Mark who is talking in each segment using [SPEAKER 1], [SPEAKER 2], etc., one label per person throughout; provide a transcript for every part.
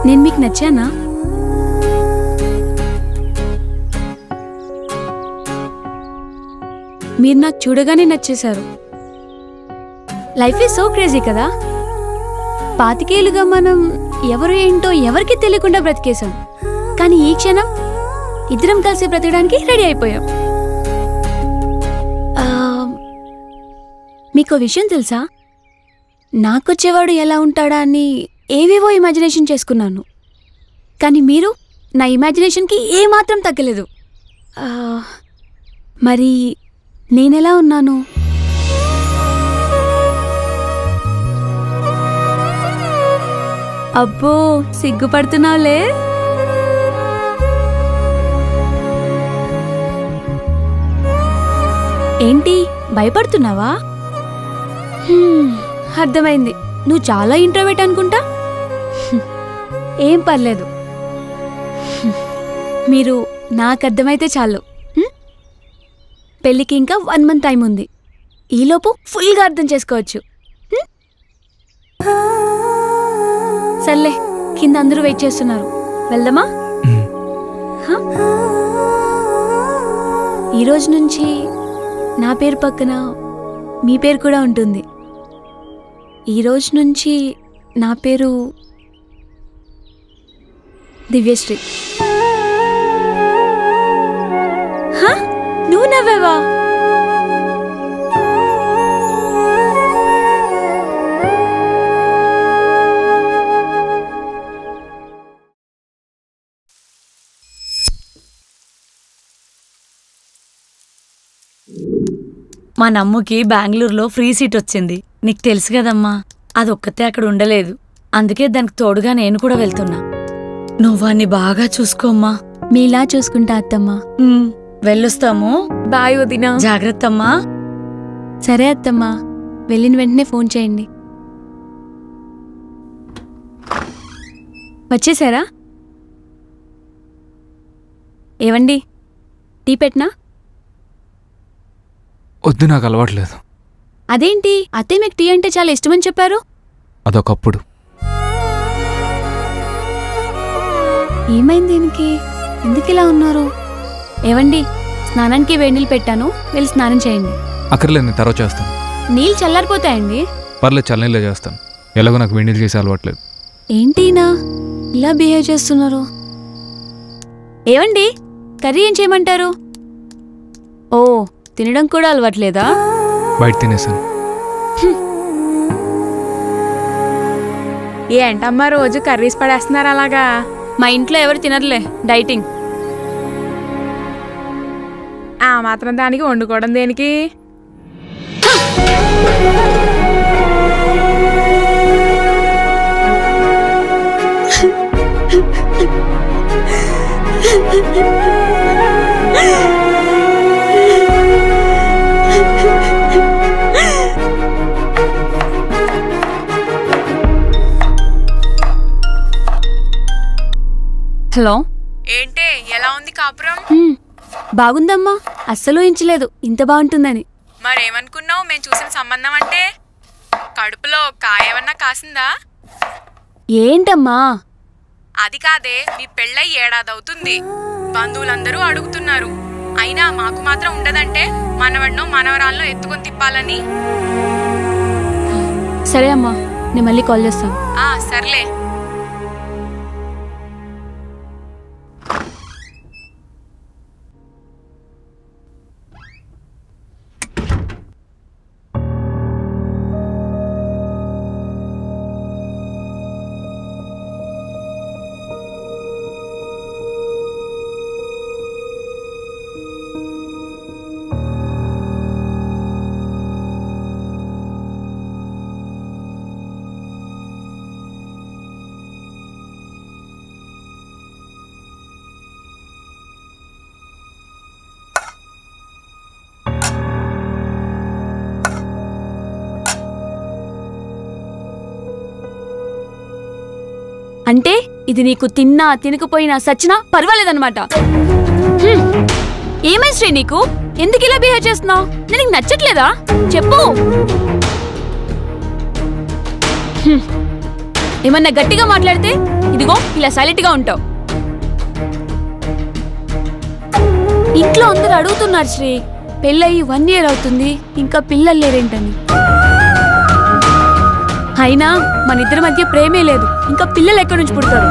[SPEAKER 1] నేను మీకు నచ్చానా? మీరు నాకు చూడగానే నచ్చేశారు. లైఫ్ ఈజ్ సో క్రేజీ కదా. 25 ఏళ్లుగా మనం ఎవరు ఏంటో ఎవరికి తెలియకుండా బ్రతికేశాం. కానీ ఈ క్షణం ఇద్దరం కలిసి బ్రతకడానికి రెడీ అయిపోయాం. మీకు విషయం తెలుసా? నాకొచ్చేవాడు ఎలా ఉంటాడా అని ఏవేవో ఇమాజినేషన్ చేసుకున్నాను. కానీ మీరు నా ఇమాజినేషన్కి ఏమాత్రం తగ్గలేదు. మరి నేనెలా ఉన్నాను? అబ్బో, సిగ్గుపడుతున్నావులే. ఏంటి, భయపడుతున్నావా? అర్థమైంది, నువ్వు చాలా ఇంట్రోవర్ట్ అనుకుంటా. ఏం పర్లేదు, మీరు నాకు అర్థమైతే చాలు. పెళ్ళికి ఇంకా 1 month టైం ఉంది. ఈలోపు ఫుల్గా అర్థం చేసుకోవచ్చు. సర్లే, కింద అందరూ వెయిట్ చేస్తున్నారు, వెళ్దామా? ఈరోజు నుంచి నా పేరు పక్కన మీ పేరు కూడా ఉంటుంది. ఈరోజు నుంచి నా పేరు దివ్యశ్రీ. నువ్వు నవ్వేవా?
[SPEAKER 2] మా నమ్ముకి బెంగళూరులో ఫ్రీ సీట్ వచ్చింది. నీకు తెలుసు కదమ్మా, అదొక్కతే అక్కడ ఉండలేదు. అందుకే దానికి తోడుగా నేను కూడా వెళ్తున్నా. నువ్వన్ని బాగా చూసుకోమ్మా.
[SPEAKER 1] మీలా చూసుకుంటా అత్తమ్మా.
[SPEAKER 2] వెళ్ళొస్తాము.
[SPEAKER 1] బాయ్ వదినా.
[SPEAKER 2] జాగ్రత్త అమ్మా.
[SPEAKER 1] సరే అత్తమ్మా, వెళ్ళిన వెంటనే ఫోన్ చేయండి. వచ్చేసారా? ఏవండి, టీ పెట్టనా?
[SPEAKER 3] వద్దు, నాకు అలవాట్లేదు.
[SPEAKER 1] అదేంటి, అత్తయ్య మీకు టీ అంటే చాలా ఇష్టమని చెప్పారు.
[SPEAKER 3] అదొకప్పుడు.
[SPEAKER 1] ఏమైంది దీనికి? ఎందుకు ఇలా ఉన్నారు? ఏవండి, స్నానానికి వేడి నీళ్ళు పెట్టాను, వెళ్ళి స్నానం చేయండి.
[SPEAKER 3] అక్కర్లేదు, నేను తర్వాత చేస్తాను.
[SPEAKER 1] నీళ్ళు చల్లారిపోతాయండి.
[SPEAKER 3] పర్లేదు, చల్లనీళ్ళే చేస్తాను. ఎలాగో నాకు వేడి నీళ్ళు చేసి అలవాట్లేదు.
[SPEAKER 1] ఏంటినా ఇలా బిహేవ్ చేస్తున్నారు? ఏవండి, కర్రీ ఏం చేయమంటారు? ఓ, తినడం కూడా అలవాట్లేదా?
[SPEAKER 3] బయట తినేసాను.
[SPEAKER 4] ఏంటమ్మా రోజు కర్రీస్ పడేస్తున్నారు అలాగా?
[SPEAKER 1] మా ఇంట్లో ఎవరు తినర్లే, డైటింగ్.
[SPEAKER 4] ఆ మాత్రం దానికి వండుకోవడం దేనికి?
[SPEAKER 1] హలో,
[SPEAKER 4] ఏంటే, ఎలా ఉంది కాపురం?
[SPEAKER 1] బాగుందమ్మా, అస్సలు ఊహించలేదు ఇంత బాగుంటుందని.
[SPEAKER 4] మరేమనుకున్నావు మేము చూసిన సంబంధం అంటే? కడుపులో కాయేమన్నా కాసిందా?
[SPEAKER 1] ఏంటమ్మా?
[SPEAKER 4] అది కాదే, మీ పెళ్ళై 1 ఏడాది అవుతుంది. బంధువులందరూ అడుగుతున్నారు. అయినా మాకు మాత్రం ఉండదంటే మనవడినో మనవరాలను ఎత్తుకొని తిప్పాలని.
[SPEAKER 1] సరే అమ్మా, నేను మళ్ళీ కాల్ చేస్తాను.
[SPEAKER 4] సర్లే.
[SPEAKER 1] అంటే ఇది నీకు తిన్నా తినకపోయినా సచ్చినా పర్వాలేదన్నమాట. ఏమై శ్రీ, నీకు ఎందుకు ఇలా బిహేవ్ చేస్తున్నావు? నేను నీకు నచ్చట్లేదా? చెప్పు. ఏమన్నా గట్టిగా మాట్లాడితే ఇదిగో ఇలా సైలెంట్గా ఉంటావు. ఇంట్లో అందరు అడుగుతున్నారు శ్రీ, పెళ్ళయి 1 year అవుతుంది, ఇంకా పిల్లలు లేరేంటని. అయినా మన ఇద్దరి మధ్య ప్రేమే లేదు, ఇంకా పిల్లలు ఎక్కడి నుంచి పుడతారు?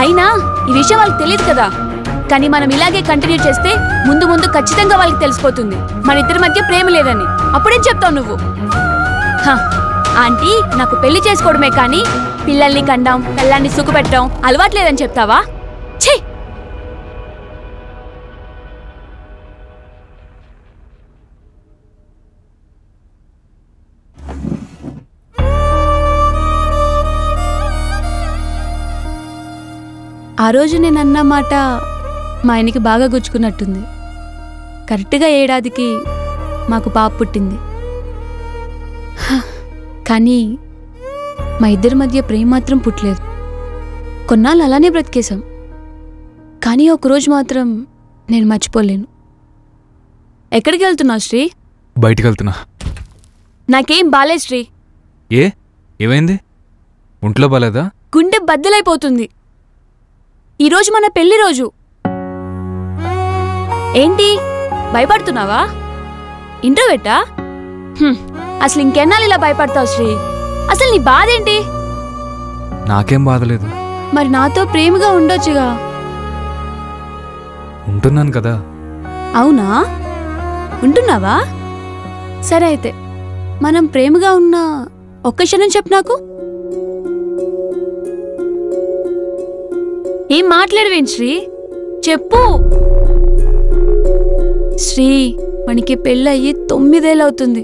[SPEAKER 1] అయినా ఈ విషయం వాళ్ళకి తెలియదు కదా. కానీ మనం ఇలాగే కంటిన్యూ చేస్తే ముందు ముందు ఖచ్చితంగా వాళ్ళకి తెలిసిపోతుంది మన ఇద్దరి మధ్య ప్రేమ లేదని. అప్పుడేం చెప్తావు నువ్వు? ఆంటీ, నాకు పెళ్లి చేసుకోవడమే కానీ పిల్లల్ని కండం, పిల్లల్ని సుఖపెట్టడం అలవాట్లేదని చెప్తావా? ఛీ! ఆ రోజు నేను అన్న మాట మా ఆయనకి బాగా గుచ్చుకున్నట్టుంది. కరెక్ట్గా 1 ఏడాదికి మాకు పాప పుట్టింది. కానీ మా ఇద్దరి మధ్య ప్రేమ మాత్రం పుట్టలేదు. కొన్నాళ్ళు అలానే బ్రతికేశాం. కానీ ఒకరోజు మాత్రం నేను మర్చిపోలేను. ఎక్కడికి వెళ్తున్నావు శ్రీ?
[SPEAKER 3] బయటికి వెళ్తున్నా.
[SPEAKER 1] నాకేం బాలేదు శ్రీ.
[SPEAKER 3] ఏమైంది? ఒంట్లో బాలేదా?
[SPEAKER 1] గుండె బద్దలైపోతుంది. ఈరోజు మన పెళ్లి రోజు. ఏంటి భయపడుతున్నావా? ఇంట్రోవర్టా? అసలు ఇంకెన్నాళ్ళు ఇలా భయపడతావు శ్రీ? అసలు నీ బాధ ఏంటి?
[SPEAKER 3] నాకేం బాధలేదు.
[SPEAKER 1] మరి నాతో ప్రేమగా ఉండొచ్చుగా.
[SPEAKER 3] ఉంటున్నాను కదా.
[SPEAKER 1] అవునా? ఉంటున్నావా? సరే అయితే మనం ప్రేమగా ఉన్న ఒక్క క్షణం చెప్పు నాకు. ఏం మాట్లాడవేంటి శ్రీ? చెప్పు శ్రీ. మనకి పెళ్ళయి 9 ఏళ్ళు అవుతుంది.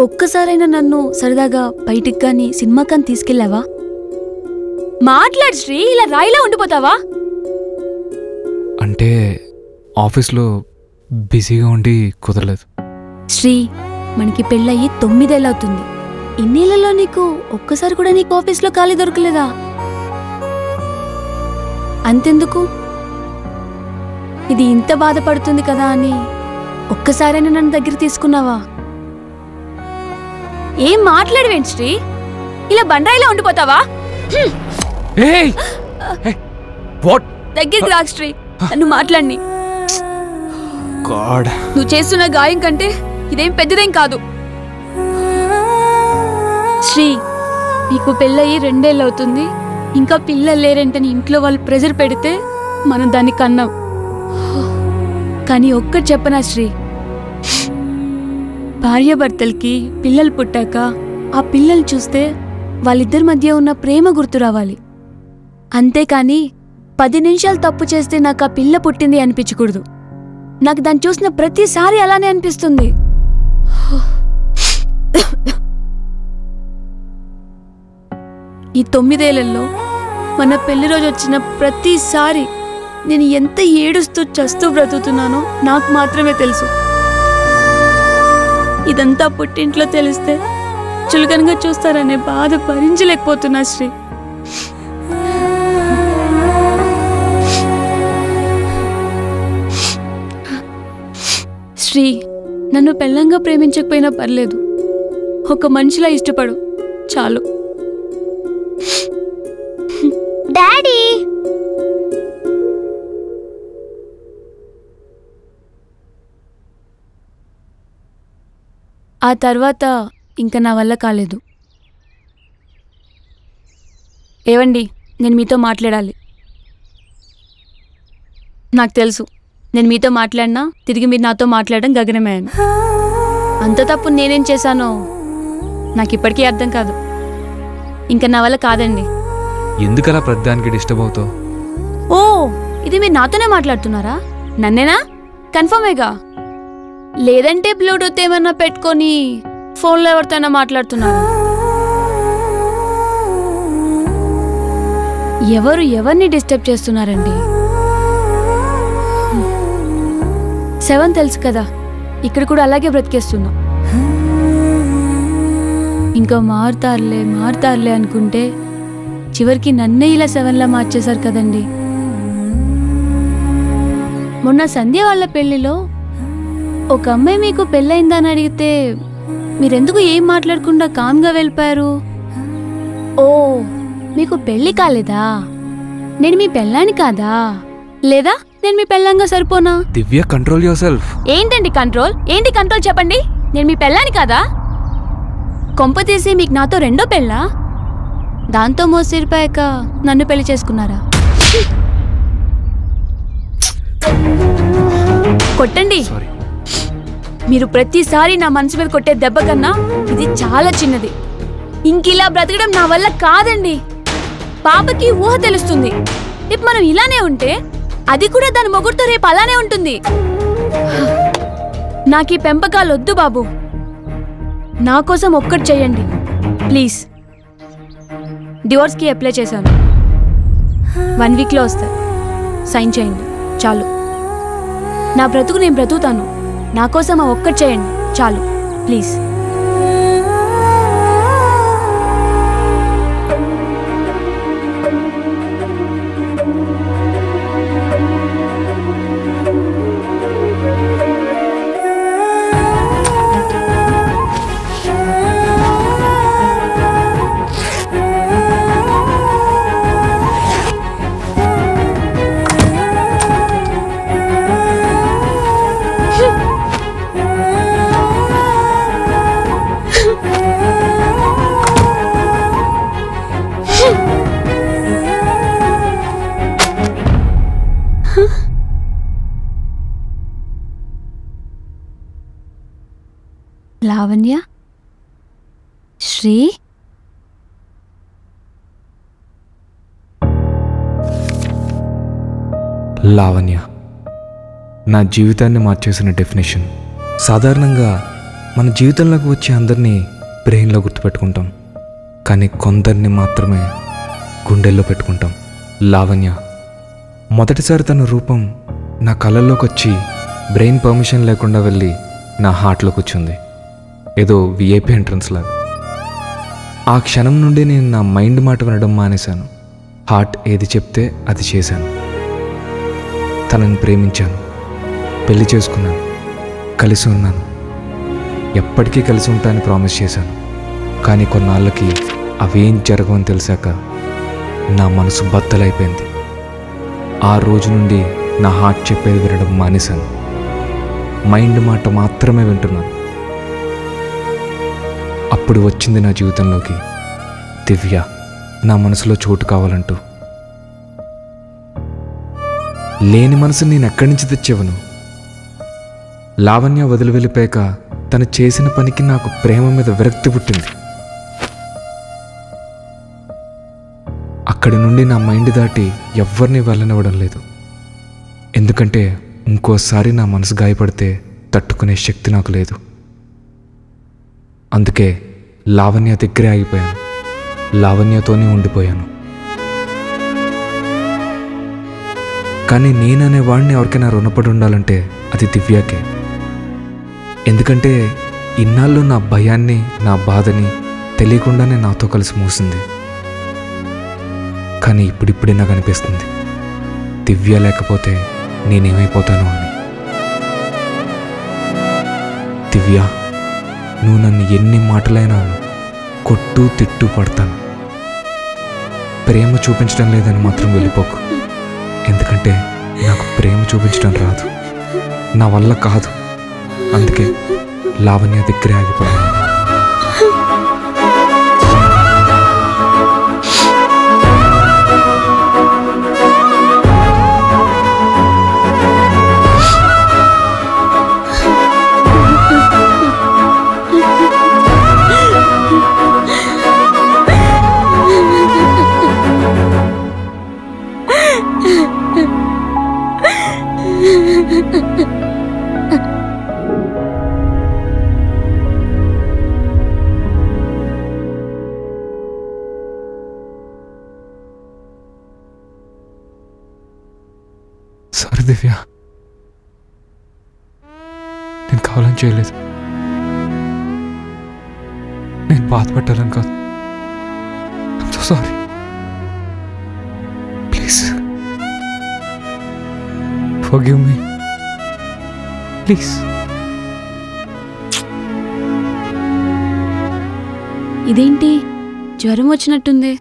[SPEAKER 1] ఒక్కసారైనా నన్ను సరదాగా బయటికి కానీ సినిమా కానీ తీసుకెళ్ళావా? మాట్లాడు శ్రీ, ఇలా రాయిలా ఉండిపోతావా?
[SPEAKER 3] అంటే ఆఫీస్లో బిజీగా ఉండి కుదరలేదు.
[SPEAKER 1] శ్రీ, మనకి పెళ్ళయి 9 ఏళ్ళు అవుతుంది. ఇన్నేళ్లలో నీకు ఒక్కసారి కూడా నీకు ఆఫీస్లో ఖాళీ దొరకలేదా? అంతెందుకు, ఇది ఇంత బాధపడుతుంది కదా అని ఒక్కసారైనా నన్ను దగ్గర తీసుకున్నావా? ఏం మాట్లాడవేంటి శ్రీ? ఇలా బండాయిలా ఉండిపోతావా? దగ్గరికి రాకు శ్రీ, నన్ను మాట్లాడిని. నువ్వు చేస్తున్న గాయం కంటే ఇదేం పెద్దదేం కాదు. శ్రీ, నీకు పెళ్ళయి 2 ఏళ్ళు అవుతుంది, ఇంకా పిల్లలు లేరేంటని ఇంట్లో వాళ్ళు ప్రెజర్ పెడితే మనం దాన్ని కన్నాం. కానీ ఒక్కటి చెప్పనా శ్రీ, భార్యాభర్తలకి పిల్లలు పుట్టాక ఆ పిల్లలు చూస్తే వాళ్ళిద్దరి మధ్య ఉన్న ప్రేమ గుర్తు రావాలి. అంతేకాని 10 నిమిషాలు తప్పు చేస్తే నాకు ఆ పిల్ల పుట్టింది అనిపించకూడదు. నాకు దాన్ని చూసిన ప్రతిసారి అలానే అనిపిస్తుంది. ఈ 9 ఏళ్లలో మన పెళ్లి రోజు వచ్చిన ప్రతిసారి నేను ఎంత ఏడుస్తూ చస్తూ బ్రతుకుతున్నానో నాకు మాత్రమే తెలుసు. ఇదంతా పుట్టింట్లో తెలిస్తే చులకనగా చూస్తారనే బాధ భరించలేకపోతున్నా శ్రీ. శ్రీ, నన్ను పెళ్ళంగా ప్రేమించకపోయినా పర్లేదు, ఒక మనిషిలా ఇష్టపడు చాలు.
[SPEAKER 5] డాడీ,
[SPEAKER 1] ఆ తర్వాత ఇంకా నా వల్ల కాలేదు. ఏవండి, నేను మీతో మాట్లాడాలి. నాకు తెలుసు, నేను మీతో మాట్లాడినా తిరిగి మీరు నాతో మాట్లాడడం గగనమే అని. అంత తప్పు నేనేం చేశానో నాకు ఇప్పటికీ అర్థం కాదు. ఇంకా నా వల్ల కాదండి.
[SPEAKER 3] ఎందుకలా ప్రతిదానికి డిస్టర్బ్ అవుతావు?
[SPEAKER 1] ఓ, ఇది మీరు నాతోనే మాట్లాడుతున్నారా? నన్నేనా? కన్ఫర్మేగా? లేదంటే బ్లూటూత్ ఏమన్నా పెట్టుకొని ఫోన్లో ఎవరితోనైనా మాట్లాడుతున్నారా? ఎవరిని డిస్టర్బ్ చేస్తున్నారండి? 7 తెలుసు కదా, ఇక్కడ కూడా అలాగే బ్రతికేస్తున్నా. ఇంకా మారుతారులే అనుకుంటే చివరికి నన్నే ఇలా 7లా మార్చేశారు కదండి. మొన్న సంధ్య వాళ్ళ పెళ్లిలో ఒక అమ్మాయి మీకు పెళ్ళయిందని అడిగితే మీరెందుకు ఏం మాట్లాడకుండా కామ్గా వెళ్ళిపోయారు? ఓ మీకు పెళ్లి కాలేదా? నేను మీ పెళ్ళాని కాదా? లేదా నేను మీ పెళ్ళంగా సరిపోనా?
[SPEAKER 3] దివ్య, కంట్రోల్ యువర్ సెల్ఫ్.
[SPEAKER 1] ఏంటండి కంట్రోల్? ఏంటి కంట్రోల్ చెప్పండి. నేను మీ పెళ్ళాని కాదా? కొంప తీసి మీకు నాతో రెండో పెళ్ళా? దాంతో మోసిరిపోయాక నన్ను పెళ్లి చేసుకున్నారా? కొట్టండి. మీరు ప్రతిసారి నా మనసు మీద కొట్టే దెబ్బ కన్నా ఇది చాలా చిన్నది. ఇంకిలా బ్రతకడం నా వల్ల కాదండి. పాపకి ఊహ తెలుస్తుంది. ఇప్పుడు మనం ఇలానే ఉంటే అది కూడా దాని మొగుడుతో రేపు అలానే ఉంటుంది. నాకు ఈ పెంపకాలు వద్దు బాబు. నా కోసం ఒక్కటి చెయ్యండి ప్లీజ్. డివోర్స్కి అప్లై చేశాను. 1 వీక్లో వస్తాయి. సైన్ చేయండి చాలు. నా బ్రతుకు నేను బ్రతుకుతాను. నా కోసం ఆ ఒక్కటి చేయండి చాలు ప్లీజ్. లావణ్య, శ్రీ,
[SPEAKER 3] లావణ్య నా జీవితాన్ని మార్చేసిన డెఫినేషన్. సాధారణంగా మన జీవితంలోకి వచ్చే అందరినీ బ్రెయిన్లో గుర్తుపెట్టుకుంటాం, కానీ కొందరిని మాత్రమే గుండెల్లో పెట్టుకుంటాం. లావణ్య మొదటిసారి తన రూపం నా కళ్ళల్లోకి వచ్చి బ్రెయిన్ పర్మిషన్ లేకుండా వెళ్ళి నా హార్ట్లో కూర్చుంది. ఏదో విఐపి ఎంట్రన్స్ లాగా. ఆ క్షణం నుండి నేను నా మైండ్ మాట వినడం మానేశాను. హార్ట్ ఏది చెప్తే అది చేశాను. తనని ప్రేమించాను, పెళ్లి చేసుకున్నాను, కలిసి ఉన్నాను. ఎప్పటికీ కలిసి ఉంటానని ప్రామిస్ చేశాను. కానీ కొన్నాళ్ళకి అవేం జరగవని తెలిసాక నా మనసు బద్దలైపోయింది. ఆ రోజు నుండి నా హార్ట్ చెప్పేది వినడం మానేశాను. మైండ్ మాట మాత్రమే వింటున్నాను. అప్పుడు వచ్చింది నా జీవితంలోకి దివ్య, నా మనసులో చోటు కావాలంటూ. లేని మనసు నేను ఎక్కడి నుంచి తెచ్చేవను? లావణ్య వదిలి వెళ్ళిపోయాక తను చేసిన పనికి నాకు ప్రేమ మీద విరక్తి పుట్టింది. అక్కడి నుండి నా మైండ్ దాటి ఎవ్వరిని వెళ్ళనివ్వడం లేదు. ఎందుకంటే ఇంకోసారి నా మనసు గాయపడితే తట్టుకునే శక్తి నాకు లేదు. అందుకే లావణ్య దగ్గరే ఆగిపోయాను. లావణ్యతోనే ఉండిపోయాను. కానీ నేననే వాడిని ఎవరికైనా రుణపడి ఉండాలంటే అది దివ్యకే. ఎందుకంటే ఇన్నాళ్ళు నా భయాన్ని, నా బాధని తెలియకుండానే నాతో కలిసి మూసింది. కానీ ఇప్పుడిప్పుడే నాకు అనిపిస్తుంది దివ్య లేకపోతే నేనేమైపోతాను అని. దివ్య, నువ్వు నన్ను ఎన్ని మాటలైనా కొట్టు తిట్టు పడతాను. ప్రేమ చూపించడం లేదని మాత్రం వెళ్ళిపోకు. ఎందుకంటే నాకు ప్రేమ చూపించడం రాదు, నా వల్ల కాదు. అందుకే లావణ్య దగ్గరే ఆగిపోయాను. సారీ దివ్య, నేను కావాలని చేయలేదు. నేను బాధపడ్డాలని కాదు. I'm so sorry. Please forgive me, please.
[SPEAKER 1] ఇదేంటి జ్వరం వచ్చినట్టుంది.